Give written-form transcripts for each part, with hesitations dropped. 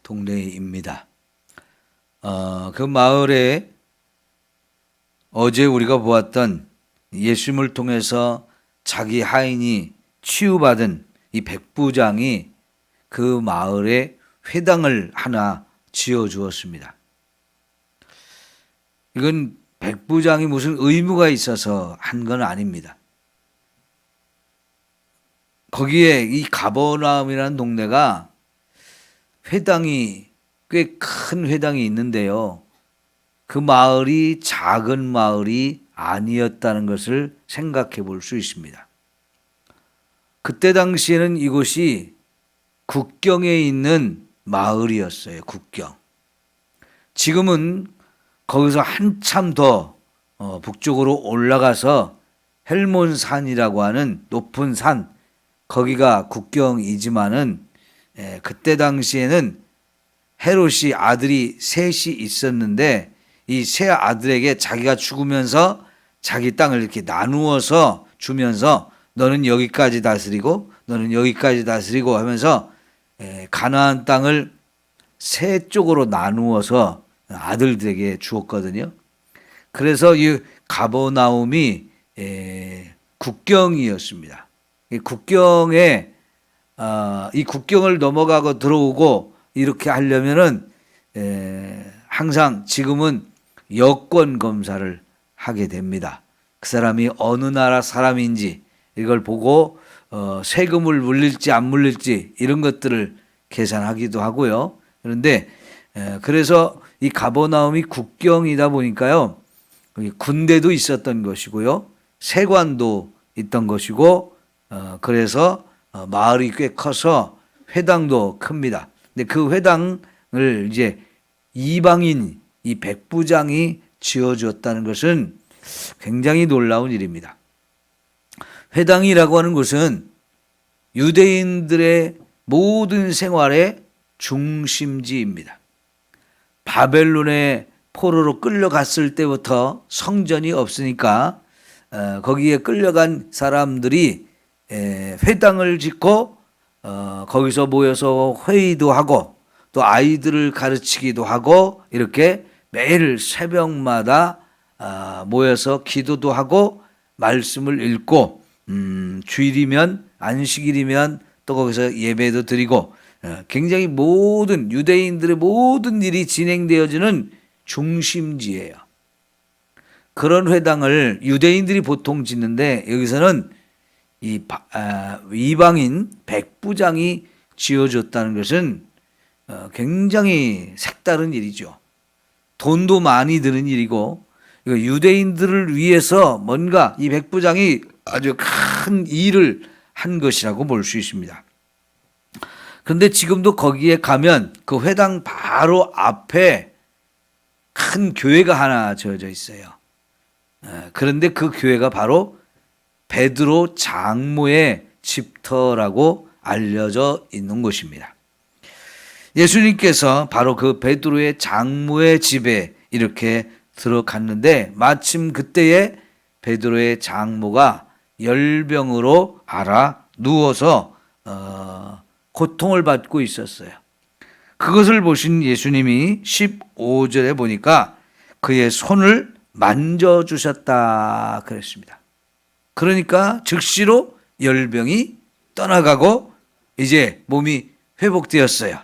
동네입니다. 그 마을에 어제 우리가 보았던 예수님을 통해서 자기 하인이 치유받은 이 백부장이 그 마을에 회당을 하나 지어 주었습니다. 이건 백부장이 무슨 의무가 있어서 한 건 아닙니다. 거기에 이 가버나움이라는 동네가 회당이 꽤 큰 회당이 있는데요. 그 마을이 작은 마을이 아니었다는 것을 생각해 볼 수 있습니다. 그때 당시에는 이곳이 국경에 있는 마을이었어요. 국경. 지금은 거기서 한참 더 북쪽으로 올라가서 헬몬산이라고 하는 높은 산, 거기가 국경이지만은 그때 당시에는 헤롯이 아들이 셋이 있었는데 이 세 아들에게 자기가 죽으면서 자기 땅을 이렇게 나누어서 주면서 너는 여기까지 다스리고 너는 여기까지 다스리고 하면서 가나안 땅을 세 쪽으로 나누어서 아들들에게 주었거든요. 그래서 이 가버나움이 국경이었습니다. 이 국경에 이 국경을 넘어가고 들어오고 이렇게 하려면은 항상 지금은 여권 검사를 하게 됩니다. 그 사람이 어느 나라 사람인지 이걸 보고 세금을 물릴지 안 물릴지 이런 것들을 계산하기도 하고요. 그런데 그래서 이 가버나움이 국경이다 보니까요. 군대도 있었던 것이고요. 세관도 있던 것이고 그래서 마을이 꽤 커서 회당도 큽니다. 근데 그 회당을 이제 이방인 이 백부장이 지어주었다는 것은 굉장히 놀라운 일입니다. 회당이라고 하는 것은 유대인들의 모든 생활의 중심지입니다. 바벨론의 포로로 끌려갔을 때부터 성전이 없으니까 거기에 끌려간 사람들이 회당을 짓고 거기서 모여서 회의도 하고 또 아이들을 가르치기도 하고 이렇게 매일 새벽마다 모여서 기도도 하고 말씀을 읽고 주일이면 안식일이면 또 거기서 예배도 드리고 굉장히 모든 유대인들의 모든 일이 진행되어지는 중심지예요. 그런 회당을 유대인들이 보통 짓는데 여기서는 이 이방인 백부장이 지어줬다는 것은 굉장히 색다른 일이죠. 돈도 많이 드는 일이고 유대인들을 위해서 뭔가 이 백부장이 아주 큰 일을 한 것이라고 볼 수 있습니다. 그런데 지금도 거기에 가면 그 회당 바로 앞에 큰 교회가 하나 지어져 있어요. 그런데 그 교회가 바로 베드로 장모의 집터라고 알려져 있는 곳입니다. 예수님께서 바로 그 베드로의 장모의 집에 이렇게 들어갔는데 마침 그때에 베드로의 장모가 열병으로 앓아 누워서 고통을 받고 있었어요. 그것을 보신 예수님이 15절에 보니까 그의 손을 만져주셨다 그랬습니다. 그러니까 즉시로 열병이 떠나가고 이제 몸이 회복되었어요.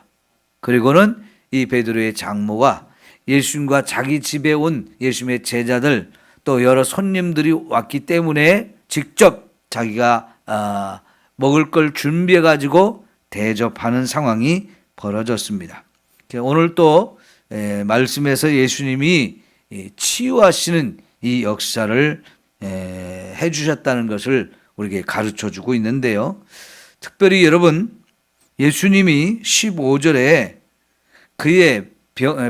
그리고는 이 베드로의 장모가 예수님과 자기 집에 온 예수님의 제자들 또 여러 손님들이 왔기 때문에 직접 자기가 먹을 걸 준비해 가지고 대접하는 상황이 벌어졌습니다. 오늘 또 말씀에서 예수님이 치유하시는 이 역사를 해주셨다는 것을 우리에게 가르쳐 주고 있는데요. 특별히 여러분 예수님이 15절에 그의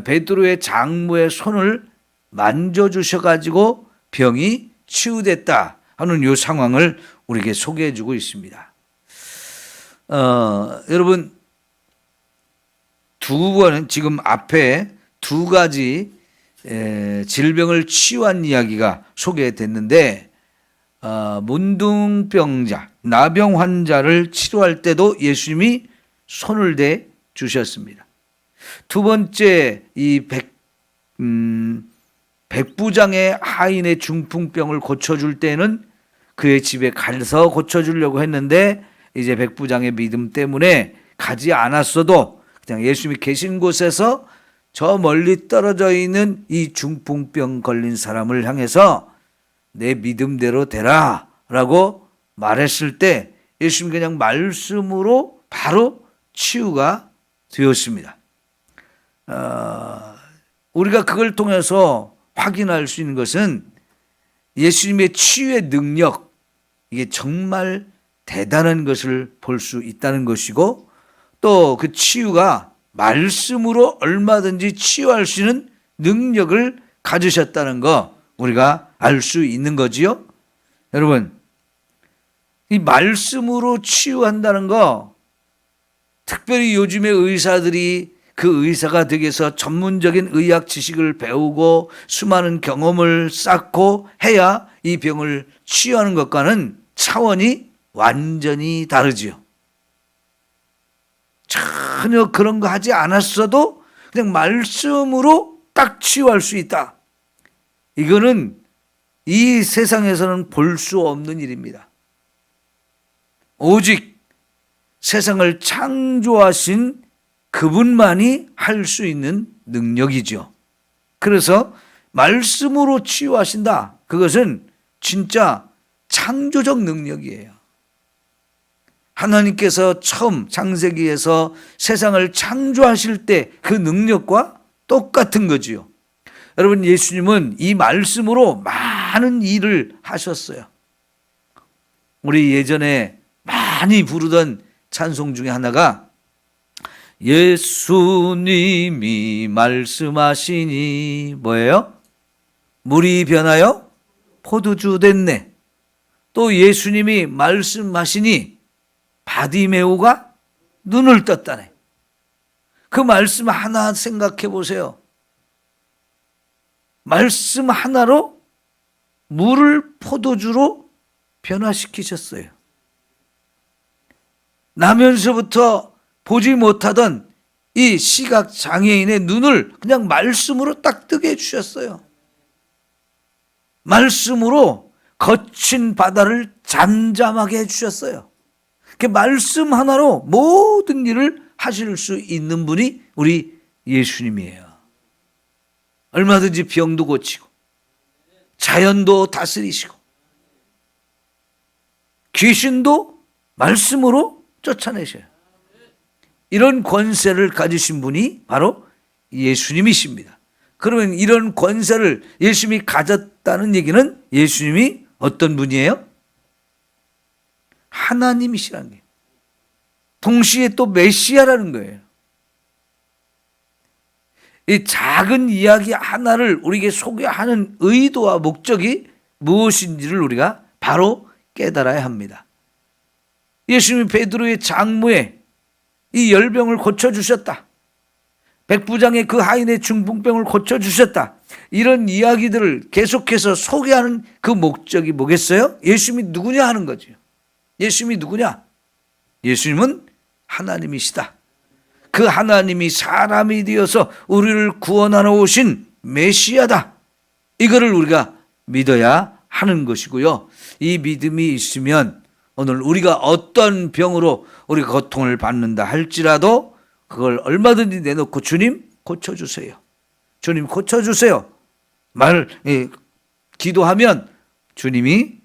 베드로의 장모의 손을 만져주셔가지고 병이 치유됐다 하는 이 상황을 우리에게 소개해 주고 있습니다. 여러분 두 번은 지금 앞에 두 가지 질병을 치유한 이야기가 소개됐는데 문둥병자, 나병 환자를 치료할 때도 예수님이 손을 대 주셨습니다. 두 번째 이 백부장의 하인의 중풍병을 고쳐줄 때는 그의 집에 가서 고쳐주려고 했는데 이제 백부장의 믿음 때문에 가지 않았어도 그냥 예수님이 계신 곳에서 저 멀리 떨어져 있는 이 중풍병 걸린 사람을 향해서 내 믿음대로 되라 라고 말했을 때 예수님 그냥 말씀으로 바로 치유가 되었습니다. 우리가 그걸 통해서 확인할 수 있는 것은 예수님의 치유의 능력, 이게 정말 대단한 것을 볼 수 있다는 것이고, 또 그 치유가 말씀으로 얼마든지 치유할 수 있는 능력을 가지셨다는 거 우리가 알 수 있는 거지요. 여러분, 이 말씀으로 치유한다는 거, 특별히 요즘의 의사들이 그 의사가 되기 위해서 전문적인 의학 지식을 배우고 수많은 경험을 쌓고 해야 이 병을 치유하는 것과는 차원이 완전히 다르지요. 전혀 그런 거 하지 않았어도 그냥 말씀으로 딱 치유할 수 있다. 이거는 이 세상에서는 볼 수 없는 일입니다. 오직 세상을 창조하신 그분만이 할 수 있는 능력이죠. 그래서 말씀으로 치유하신다. 그것은 진짜 창조적 능력이에요. 하나님께서 처음 창세기에서 세상을 창조하실 때 그 능력과 똑같은 거지요. 여러분, 예수님은 이 말씀으로 많은 일을 하셨어요. 우리 예전에 많이 부르던 찬송 중에 하나가 예수님이 말씀하시니 뭐예요? 물이 변하여 포도주 됐네. 또 예수님이 말씀하시니 바디메오가 눈을 떴다네. 그 말씀 하나 생각해 보세요. 말씀 하나로 물을 포도주로 변화시키셨어요. 나면서부터 보지 못하던 이 시각 장애인의 눈을 그냥 말씀으로 딱 뜨게 해주셨어요. 말씀으로 거친 바다를 잠잠하게 해주셨어요. 그 말씀 하나로 모든 일을 하실 수 있는 분이 우리 예수님이에요. 얼마든지 병도 고치고 자연도 다스리시고 귀신도 말씀으로 쫓아내셔요. 이런 권세를 가지신 분이 바로 예수님이십니다. 그러면 이런 권세를 예수님이 가졌다는 얘기는 예수님이 어떤 분이에요? 하나님이시라는 거예요. 동시에 또 메시아라는 거예요. 이 작은 이야기 하나를 우리에게 소개하는 의도와 목적이 무엇인지를 우리가 바로 깨달아야 합니다. 예수님이 베드로의 장모에 이 열병을 고쳐주셨다. 백부장의 그 하인의 중풍병을 고쳐주셨다. 이런 이야기들을 계속해서 소개하는 그 목적이 뭐겠어요? 예수님이 누구냐 하는 거죠. 예수님이 누구냐? 예수님은 하나님이시다. 그 하나님이 사람이 되어서 우리를 구원하러 오신 메시아다. 이거를 우리가 믿어야 하는 것이고요. 이 믿음이 있으면 오늘 우리가 어떤 병으로 우리가 고통을 받는다 할지라도 그걸 얼마든지 내놓고 주님 고쳐주세요. 주님 고쳐주세요. 기도하면 주님이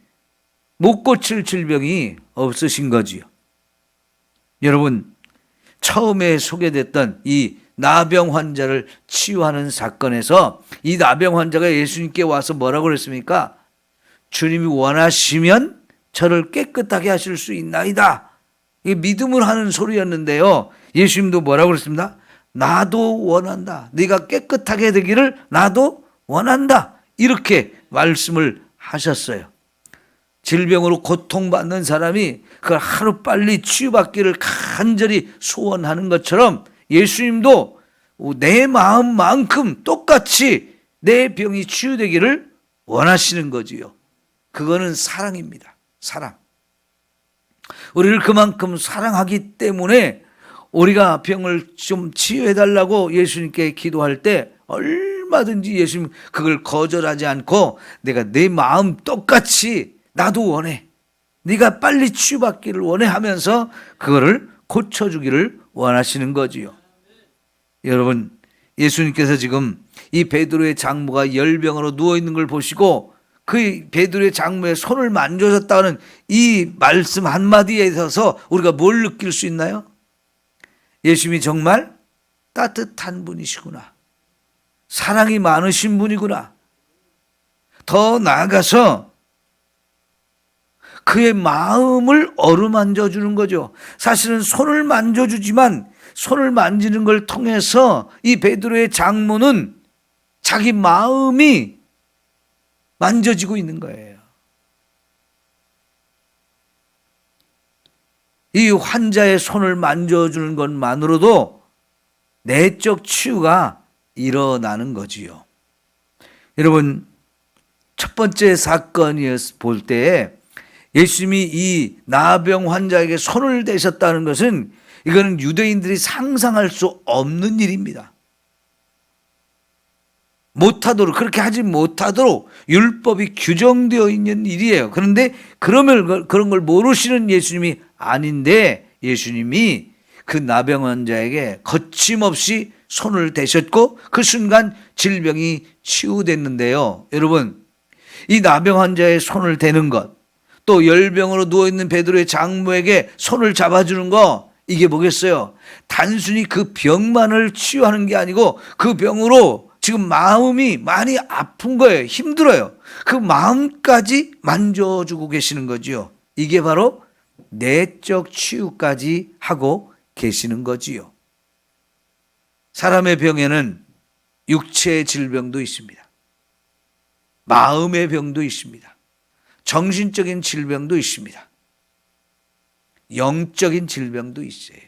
못 고칠 질병이 없으신 거지요. 여러분, 처음에 소개됐던 이 나병 환자를 치유하는 사건에서 이 나병 환자가 예수님께 와서 뭐라고 그랬습니까? 주님이 원하시면 저를 깨끗하게 하실 수 있나이다. 이게 믿음을 하는 소리였는데요. 예수님도 뭐라고 그랬습니다? 나도 원한다. 네가 깨끗하게 되기를 나도 원한다. 이렇게 말씀을 하셨어요. 질병으로 고통받는 사람이 그걸 하루빨리 치유받기를 간절히 소원하는 것처럼 예수님도 내 마음만큼 똑같이 내 병이 치유되기를 원하시는 거지요. 그거는 사랑입니다. 사랑. 우리를 그만큼 사랑하기 때문에 우리가 병을 좀 치유해달라고 예수님께 기도할 때 얼마든지 예수님 그걸 거절하지 않고 내가 내 마음 똑같이 나도 원해. 네가 빨리 치유받기를 원해 하면서 그거를 고쳐주기를 원하시는 거지요. 여러분, 예수님께서 지금 이 베드로의 장모가 열병으로 누워있는 걸 보시고 그 베드로의 장모의 손을 만져줬다는 이 말씀 한마디에 있어서 우리가 뭘 느낄 수 있나요? 예수님이 정말 따뜻한 분이시구나. 사랑이 많으신 분이구나. 더 나아가서 그의 마음을 어루만져 주는 거죠. 사실은 손을 만져주지만 손을 만지는 걸 통해서 이 베드로의 장모는 자기 마음이 만져지고 있는 거예요. 이 환자의 손을 만져주는 것만으로도 내적 치유가 일어나는 거지요. 여러분, 첫 번째 사건이었을 볼 때 예수님이 이 나병 환자에게 손을 대셨다는 것은 이거는 유대인들이 상상할 수 없는 일입니다. 못하도록, 그렇게 하지 못하도록 율법이 규정되어 있는 일이에요. 그런데 그런 걸 모르시는 예수님이 아닌데 예수님이 그 나병 환자에게 거침없이 손을 대셨고 그 순간 질병이 치유됐는데요. 여러분, 이 나병 환자의 손을 대는 것, 또 열병으로 누워있는 베드로의 장모에게 손을 잡아주는 거, 이게 뭐겠어요? 단순히 그 병만을 치유하는 게 아니고 그 병으로 지금 마음이 많이 아픈 거예요. 힘들어요. 그 마음까지 만져주고 계시는 거지요. 이게 바로 내적 치유까지 하고 계시는 거지요. 사람의 병에는 육체의 질병도 있습니다. 마음의 병도 있습니다. 정신적인 질병도 있습니다. 영적인 질병도 있어요.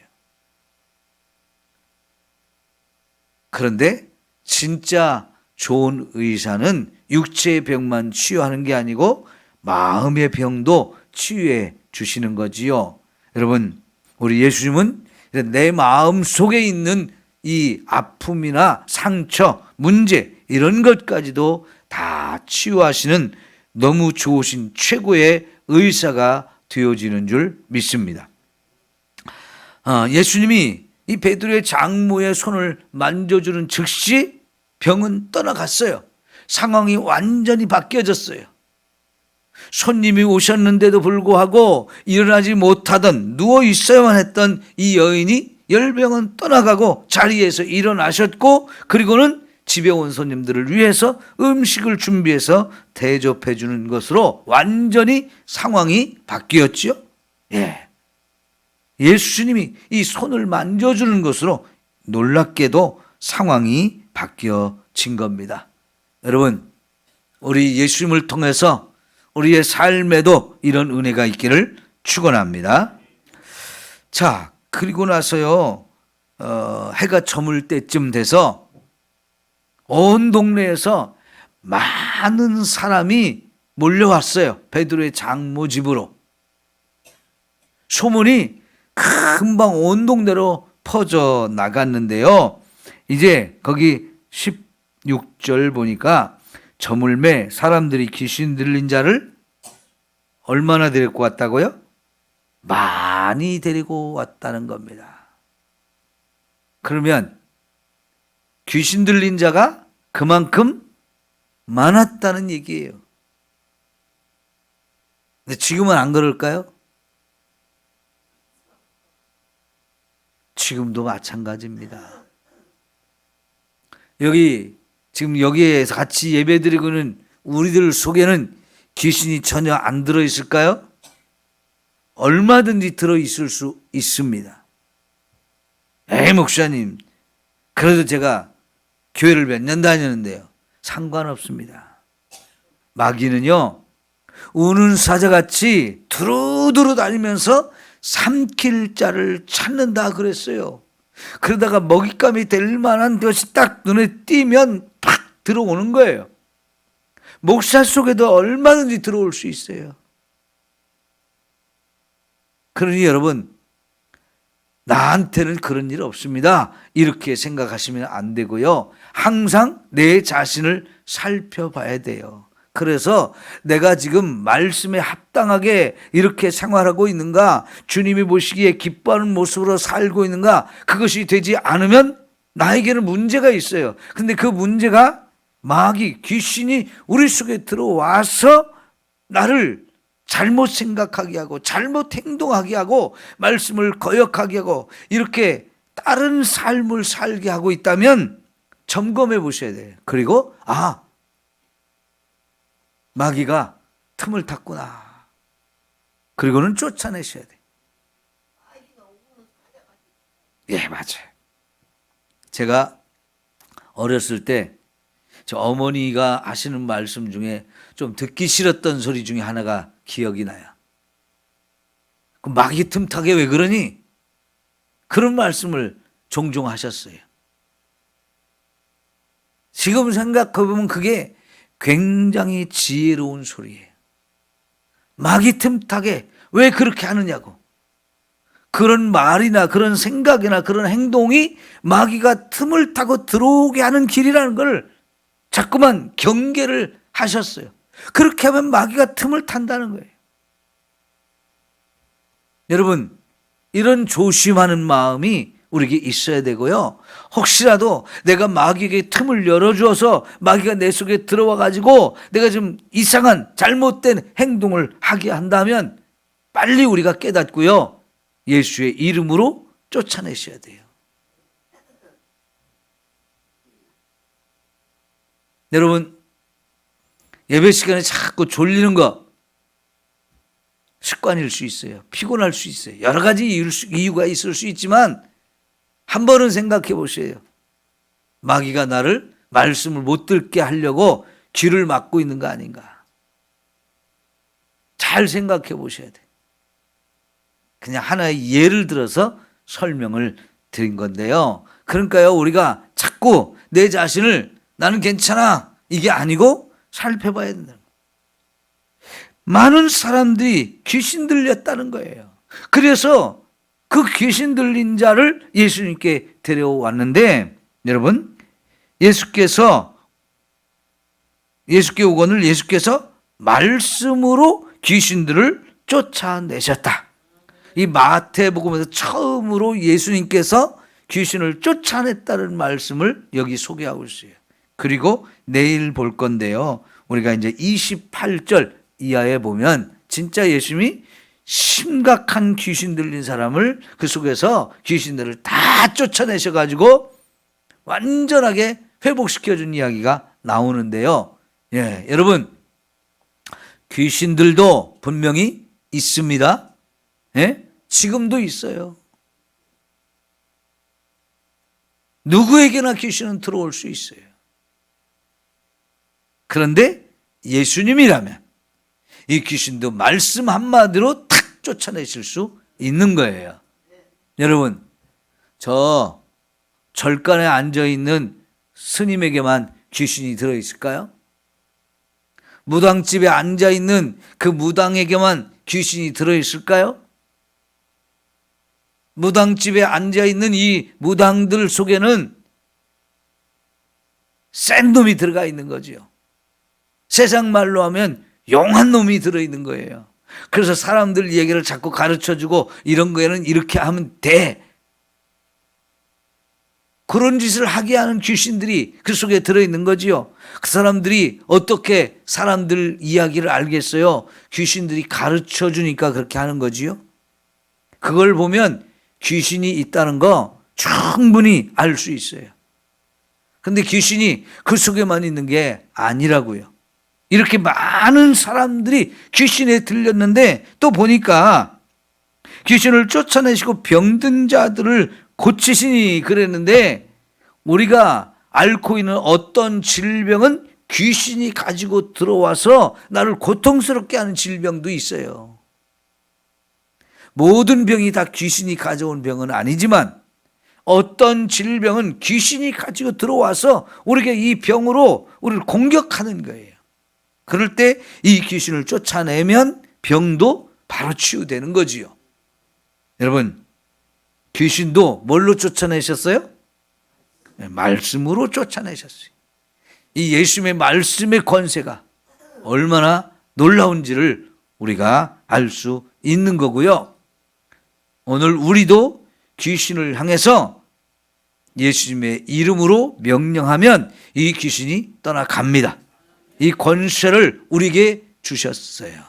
그런데 진짜 좋은 의사는 육체의 병만 치유하는 게 아니고 마음의 병도 치유해 주시는 거지요. 여러분, 우리 예수님은 내 마음 속에 있는 이 아픔이나 상처, 문제 이런 것까지도 다 치유하시는 너무 좋으신 최고의 의사가 되어지는 줄 믿습니다. 예수님이 이 베드로의 장모의 손을 만져주는 즉시 병은 떠나갔어요. 상황이 완전히 바뀌어졌어요. 손님이 오셨는데도 불구하고 일어나지 못하던 누워 있어야만 했던 이 여인이 열병은 떠나가고 자리에서 일어나셨고 그리고는 집에 온 손님들을 위해서 음식을 준비해서 대접해 주는 것으로 완전히 상황이 바뀌었죠. 예. 예수님이 이 손을 만져주는 것으로 놀랍게도 상황이 바뀌어진 겁니다. 여러분, 우리 예수님을 통해서 우리의 삶에도 이런 은혜가 있기를 축원합니다. 자, 그리고 나서요, 해가 저물 때쯤 돼서 온 동네에서 많은 사람이 몰려왔어요. 베드로의 장모 집으로. 소문이 금방 온 동네로 퍼져 나갔는데요. 이제 거기 16절 보니까 저물매 사람들이 귀신 들린 자를 얼마나 데리고 왔다고요? 많이 데리고 왔다는 겁니다. 그러면 귀신 들린 자가 그만큼 많았다는 얘기예요. 근데 지금은 안 그럴까요? 지금도 마찬가지입니다. 지금 여기에 같이 예배드리고는 우리들 속에는 귀신이 전혀 안 들어있을까요? 얼마든지 들어있을 수 있습니다. 에이, 목사님, 그래도 제가 교회를 몇 년 다녔는데요. 상관없습니다. 마귀는요, 우는 사자같이 두루두루 다니면서 삼킬 자를 찾는다 그랬어요. 그러다가 먹잇감이 될 만한 것이 딱 눈에 띄면 팍 들어오는 거예요. 목살 속에도 얼마든지 들어올 수 있어요. 그러니 여러분, 나한테는 그런 일 없습니다. 이렇게 생각하시면 안 되고요. 항상 내 자신을 살펴봐야 돼요. 그래서 내가 지금 말씀에 합당하게 이렇게 생활하고 있는가, 주님이 보시기에 기뻐하는 모습으로 살고 있는가, 그것이 되지 않으면 나에게는 문제가 있어요. 근데 그 문제가 마귀, 귀신이 우리 속에 들어와서 나를 잘못 생각하게 하고 잘못 행동하게 하고 말씀을 거역하게 하고 이렇게 다른 삶을 살게 하고 있다면 점검해 보셔야 돼요. 그리고 마귀가 틈을 탔구나. 그리고는 쫓아내셔야 돼요. 예, 맞아요. 제가 어렸을 때 저 어머니가 하시는 말씀 중에 좀 듣기 싫었던 소리 중에 하나가 기억이 나요. 그 마귀 틈타게 왜 그러니? 그런 말씀을 종종 하셨어요. 지금 생각해보면 그게 굉장히 지혜로운 소리예요. 마귀 틈타게 왜 그렇게 하느냐고. 그런 말이나 그런 생각이나 그런 행동이 마귀가 틈을 타고 들어오게 하는 길이라는 걸 자꾸만 경계를 하셨어요. 그렇게 하면 마귀가 틈을 탄다는 거예요. 여러분, 이런 조심하는 마음이 우리에게 있어야 되고요. 혹시라도 내가 마귀에게 틈을 열어주어서 마귀가 내 속에 들어와 가지고 내가 좀 이상한 잘못된 행동을 하게 한다면 빨리 우리가 깨닫고요. 예수의 이름으로 쫓아내셔야 돼요. 여러분, 예배 시간에 자꾸 졸리는 거 습관일 수 있어요. 피곤할 수 있어요. 여러 가지 이유가 있을 수 있지만 한 번은 생각해 보세요. 마귀가 나를 말씀을 못 듣게 하려고 귀를 막고 있는 거 아닌가. 잘 생각해 보셔야 돼요. 그냥 하나의 예를 들어서 설명을 드린 건데요. 그러니까요, 우리가 자꾸 내 자신을 나는 괜찮아 이게 아니고 살펴봐야 된다. 많은 사람들이 귀신 들렸다는 거예요. 그래서 그 귀신 들린 자를 예수님께 데려왔는데, 여러분, 예수께 오거늘 예수께서 말씀으로 귀신들을 쫓아내셨다. 이 마태복음에서 처음으로 예수님께서 귀신을 쫓아냈다는 말씀을 여기 소개하고 있어요. 그리고 내일 볼 건데요. 우리가 이제 28절 이하에 보면 진짜 예수님이 심각한 귀신 들린 사람을 그 속에서 귀신들을 다 쫓아내셔가지고 완전하게 회복시켜준 이야기가 나오는데요. 예, 여러분, 귀신들도 분명히 있습니다. 예? 지금도 있어요. 누구에게나 귀신은 들어올 수 있어요. 그런데 예수님이라면 이 귀신도 말씀 한마디로 탁 쫓아내실 수 있는 거예요. 여러분, 저 절간에 앉아있는 스님에게만 귀신이 들어있을까요? 무당집에 앉아있는 그 무당에게만 귀신이 들어있을까요? 무당집에 앉아있는 이 무당들 속에는 센 놈이 들어가 있는 거죠. 세상 말로 하면 용한 놈이 들어있는 거예요. 그래서 사람들 얘기를 자꾸 가르쳐주고 이런 거에는 이렇게 하면 돼. 그런 짓을 하게 하는 귀신들이 그 속에 들어있는 거지요. 그 사람들이 어떻게 사람들 이야기를 알겠어요? 귀신들이 가르쳐주니까 그렇게 하는 거지요. 그걸 보면 귀신이 있다는 거 충분히 알 수 있어요. 근데 귀신이 그 속에만 있는 게 아니라고요. 이렇게 많은 사람들이 귀신에 들렸는데 또 보니까 귀신을 쫓아내시고 병든 자들을 고치시니 그랬는데, 우리가 앓고 있는 어떤 질병은 귀신이 가지고 들어와서 나를 고통스럽게 하는 질병도 있어요. 모든 병이 다 귀신이 가져온 병은 아니지만 어떤 질병은 귀신이 가지고 들어와서 우리에게 이 병으로 우리를 공격하는 거예요. 그럴 때 이 귀신을 쫓아내면 병도 바로 치유되는 거지요. 여러분, 귀신도 뭘로 쫓아내셨어요? 말씀으로 쫓아내셨어요. 이 예수님의 말씀의 권세가 얼마나 놀라운지를 우리가 알 수 있는 거고요. 오늘 우리도 귀신을 향해서 예수님의 이름으로 명령하면 이 귀신이 떠나갑니다. 이 권세를 우리에게 주셨어요.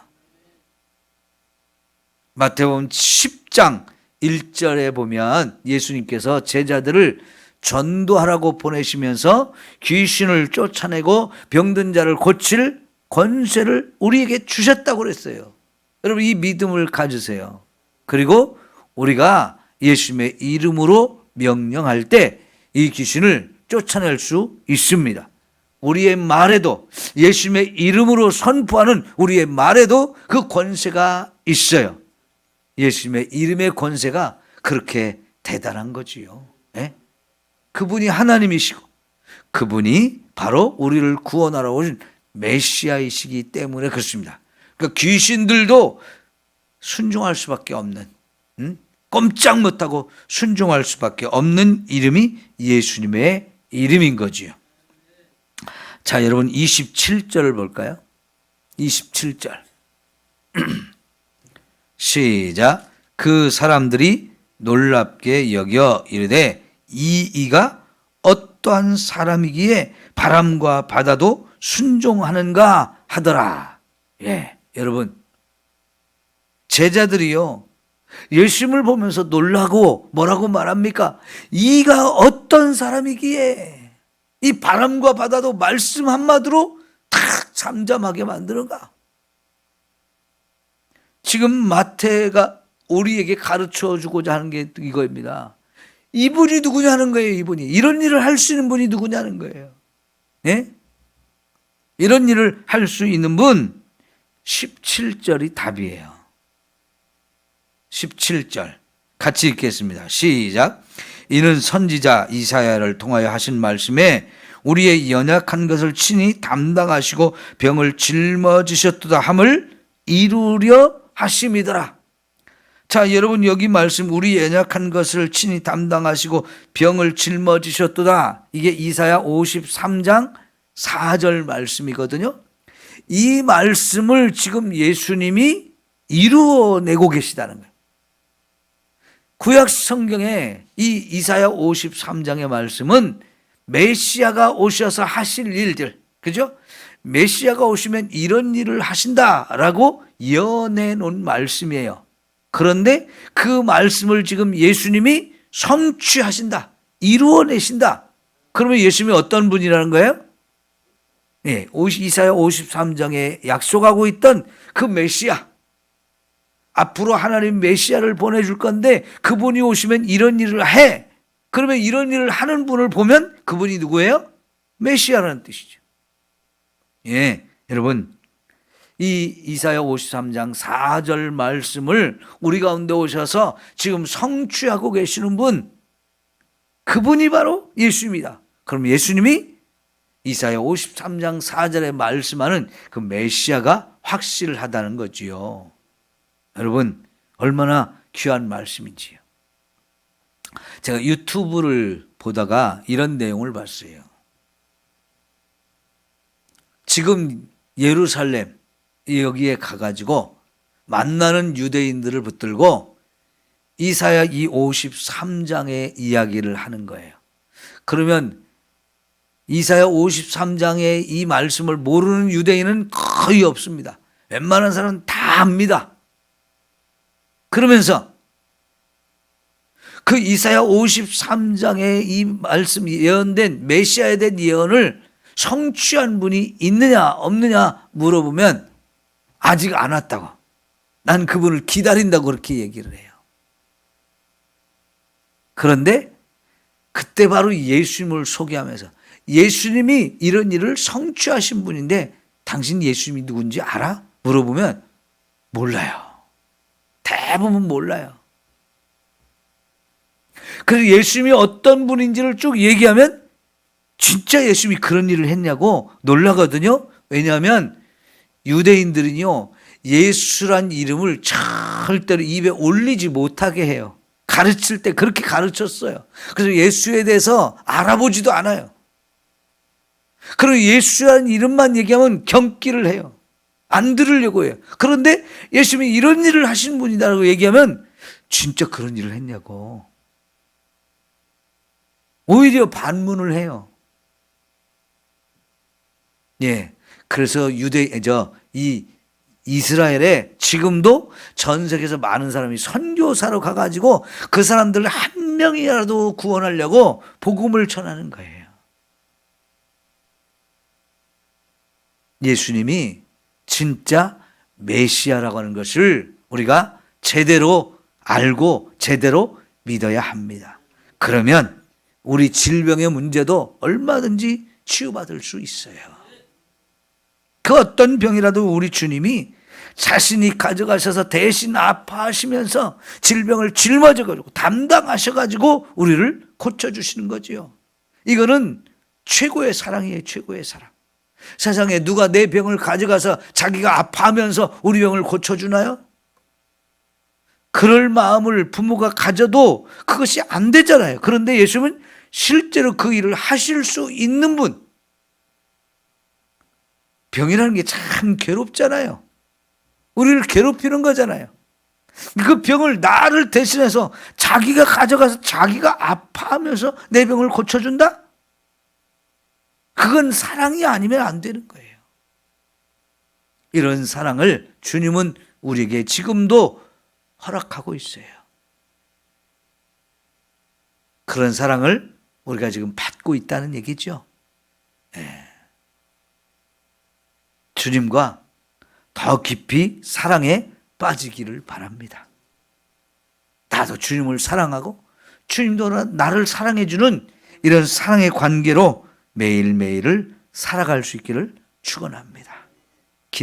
마태복음 10장 1절에 보면 예수님께서 제자들을 전도하라고 보내시면서 귀신을 쫓아내고 병든 자를 고칠 권세를 우리에게 주셨다고 그랬어요. 여러분 이 믿음을 가지세요. 그리고 우리가 예수님의 이름으로 명령할 때 이 귀신을 쫓아낼 수 있습니다. 우리의 말에도 예수님의 이름으로 선포하는 우리의 말에도 그 권세가 있어요. 예수님의 이름의 권세가 그렇게 대단한 거지요. 네? 그분이 하나님이시고 그분이 바로 우리를 구원하러 오신 메시아이시기 때문에 그렇습니다. 그러니까 귀신들도 순종할 수밖에 없는, 꼼짝 못하고 순종할 수밖에 없는 이름이 예수님의 이름인 거지요. 자, 여러분 27절을 볼까요? 27절. 시작. 그 사람들이 놀랍게 여겨 이르되 이가 어떠한 사람이기에 바람과 바다도 순종하는가 하더라. 예, 여러분 제자들이요 예수님을 보면서 놀라고 뭐라고 말합니까? 이가 어떤 사람이기에 이 바람과 바다도 말씀 한마디로 탁 잠잠하게 만드는가? 지금 마태가 우리에게 가르쳐 주고자 하는 게 이거입니다. 이분이 누구냐는 거예요. 이분이 이런 일을 할 수 있는 분이 누구냐는 거예요. 네? 이런 일을 할 수 있는 분 17절이 답이에요. 17절 같이 읽겠습니다. 시작. 이는 선지자 이사야를 통하여 하신 말씀에 우리의 연약한 것을 친히 담당하시고 병을 짊어지셨도다 함을 이루려 하심이더라. 자, 여러분 여기 말씀 우리 연약한 것을 친히 담당하시고 병을 짊어지셨도다. 이게 이사야 53장 4절 말씀이거든요. 이 말씀을 지금 예수님이 이루어내고 계시다는 거예요. 구약 성경에 이 이사야 53장의 말씀은 메시아가 오셔서 하실 일들, 그죠? 메시아가 오시면 이런 일을 하신다라고 예언해 놓은 말씀이에요. 그런데 그 말씀을 지금 예수님이 성취하신다, 이루어내신다. 그러면 예수님이 어떤 분이라는 거예요? 네, 이사야 53장에 약속하고 있던 그 메시아, 앞으로 하나님 메시아를 보내줄 건데 그분이 오시면 이런 일을 해. 그러면 이런 일을 하는 분을 보면 그분이 누구예요? 메시아라는 뜻이죠. 예, 여러분 이 이사야 53장 4절 말씀을 우리 가운데 오셔서 지금 성취하고 계시는 분, 그분이 바로 예수입니다. 그럼 예수님이 이사야 53장 4절에 말씀하는 그 메시아가 확실하다는 거지요. 여러분 얼마나 귀한 말씀인지요. 제가 유튜브를 보다가 이런 내용을 봤어요. 지금 예루살렘 여기에 가가지고 만나는 유대인들을 붙들고 이사야 이 53장의 이야기를 하는 거예요. 그러면 이사야 53장의 이 말씀을 모르는 유대인은 거의 없습니다. 웬만한 사람은 다 압니다. 그러면서 그 이사야 53장의 이 말씀 예언된 메시아에 대한 예언을 성취한 분이 있느냐 없느냐 물어보면 아직 안 왔다고, 난 그분을 기다린다고 그렇게 얘기를 해요. 그런데 그때 바로 예수님을 소개하면서 예수님이 이런 일을 성취하신 분인데 당신 예수님이 누군지 알아? 물어보면 몰라요. 대부분 몰라요. 그래서 예수님이 어떤 분인지를 쭉 얘기하면 진짜 예수님이 그런 일을 했냐고 놀라거든요. 왜냐하면 유대인들은요 예수란 이름을 절대로 입에 올리지 못하게 해요. 가르칠 때 그렇게 가르쳤어요. 그래서 예수에 대해서 알아보지도 않아요. 그리고 예수라는 이름만 얘기하면 경기를 해요. 안 들으려고 해요. 그런데 예수님이 이런 일을 하신 분이다라고 얘기하면 진짜 그런 일을 했냐고. 오히려 반문을 해요. 예. 그래서 이 이스라엘에 지금도 전 세계에서 많은 사람이 선교사로 가가지고 그 사람들 한 명이라도 구원하려고 복음을 전하는 거예요. 예수님이 진짜 메시아라고 하는 것을 우리가 제대로 알고 제대로 믿어야 합니다. 그러면 우리 질병의 문제도 얼마든지 치유받을 수 있어요. 그 어떤 병이라도 우리 주님이 자신이 가져가셔서 대신 아파하시면서 질병을 짊어져가지고 담당하셔가지고 우리를 고쳐주시는 거지요. 이거는 최고의 사랑이에요. 최고의 사랑. 세상에 누가 내 병을 가져가서 자기가 아파하면서 우리 병을 고쳐주나요? 그럴 마음을 부모가 가져도 그것이 안 되잖아요. 그런데 예수님은 실제로 그 일을 하실 수 있는 분. 병이라는 게 참 괴롭잖아요. 우리를 괴롭히는 거잖아요. 그 병을 나를 대신해서 자기가 가져가서 자기가 아파하면서 내 병을 고쳐준다? 그건 사랑이 아니면 안 되는 거예요. 이런 사랑을 주님은 우리에게 지금도 허락하고 있어요. 그런 사랑을 우리가 지금 받고 있다는 얘기죠. 네. 주님과 더 깊이 사랑에 빠지기를 바랍니다. 나도 주님을 사랑하고 주님도 나를 사랑해주는 이런 사랑의 관계로 매일매일을 살아갈 수 있기를 축원합니다.